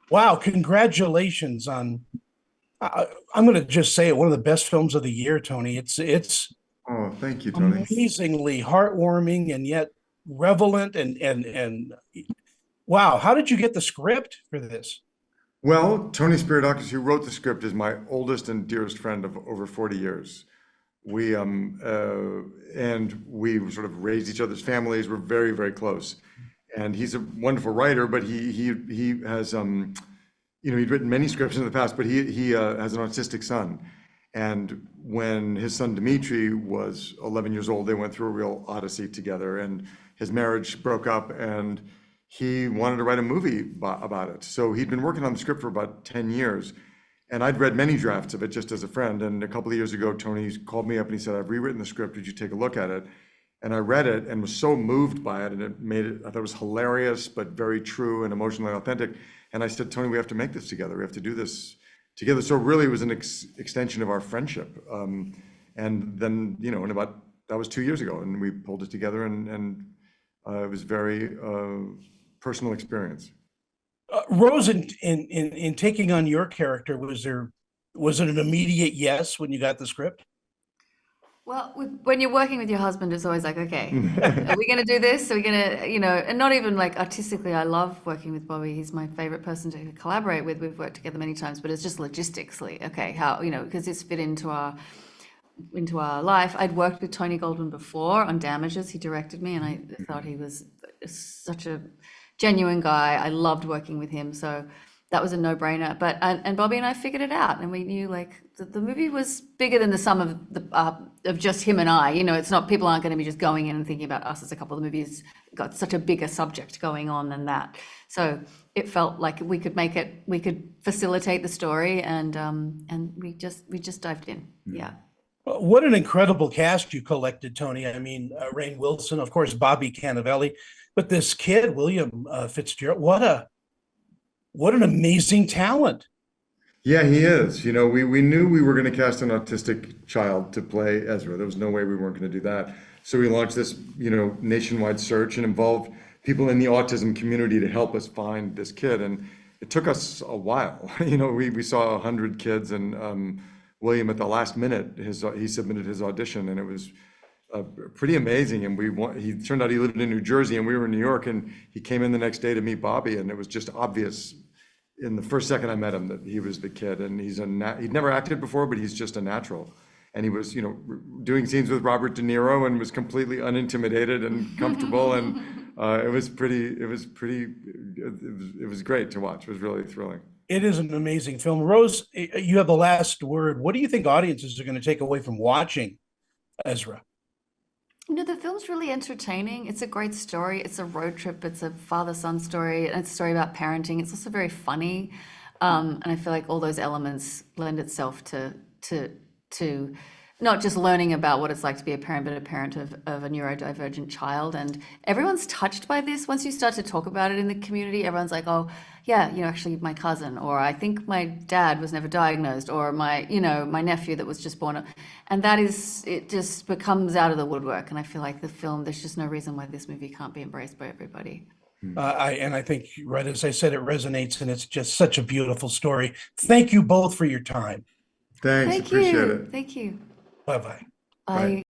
Wow, congratulations on I'm going to just say it, one of the best films of the year, Tony. It's Oh, thank you, Tony. amazingly heartwarming and yet relevant and wow, how did you get the script for this? Well, Tony Spiridakis, who wrote the script, is my oldest and dearest friend of over 40 years. We and we sort of raised each other's families. We're very, very close. And he's a wonderful writer, but he has he'd written many scripts in the past, but he has an autistic son. And when his son Dimitri was 11 years old, they went through a real odyssey together, and his marriage broke up, and he wanted to write a movie about it. So he'd been working on the script for about 10 years, and I'd read many drafts of it just as a friend. And a couple of years ago, Tony called me up and he said, "I've rewritten the script. Would you take a look at it?" And I read it and was so moved by it, and it made it, I thought it was hilarious, but very true and emotionally authentic. And I said, "Tony, we have to make this together. We have to do this together." So really, it was an extension of our friendship. And then, in about, that was 2 years ago, and we pulled it together, and it was very personal experience. Rose, in taking on your character, was it an immediate yes when you got the script? Well, when you're working with your husband, it's always like, okay, are we going to do this? Are we going to, and not even like artistically, I love working with Bobby. He's my favorite person to collaborate with. We've worked together many times, but it's just logistically, okay, how, because it's fit into our life. I'd worked with Tony Goldwyn before on Damages. He directed me, and I thought he was such a genuine guy. I loved working with him. So that was a no-brainer. But and Bobby and I figured it out, and we knew like the movie was bigger than the sum of the of just him and I. It's not, people aren't going to be just going in and thinking about us as a couple. The movie's got such a bigger subject going on than that. So it felt like we could facilitate the story, and we just dived in. Yeah. What an incredible cast you collected, Tony. I mean, Rainn Wilson, of course, Bobby Cannavale, but this kid, William Fitzgerald, what an amazing talent. Yeah, he is. We knew we were going to cast an autistic child to play Ezra. There was no way we weren't going to do that. So we launched this, nationwide search and involved people in the autism community to help us find this kid. And it took us a while. We saw 100 kids, and William, at the last minute, he submitted his audition, and it was pretty amazing. And he turned out he lived in New Jersey, and we were in New York, and he came in the next day to meet Bobby, and it was just obvious in the first second I met him that he was the kid. And he'd never acted before, but he's just a natural. And he was, doing scenes with Robert De Niro and was completely unintimidated and comfortable. And it was great to watch. It was really thrilling. It is an amazing film. Rose, you have the last word. What do you think audiences are going to take away from watching Ezra? The film's really entertaining. It's a great story. It's a road trip. It's a father-son story, and it's a story about parenting. It's also very funny, and I feel like all those elements lend itself to not just learning about what it's like to be a parent, but a parent of a neurodivergent child. And everyone's touched by this. Once you start to talk about it in the community, everyone's like, oh, yeah, actually my cousin, or I think my dad was never diagnosed, or my nephew that was just born. And it just becomes out of the woodwork. And I feel like the film, there's just no reason why this movie can't be embraced by everybody. I think, right as I said, it resonates, and it's just such a beautiful story. Thank you both for your time. Thanks, Thank appreciate you. it. Thank you. Bye bye. Bye. Bye.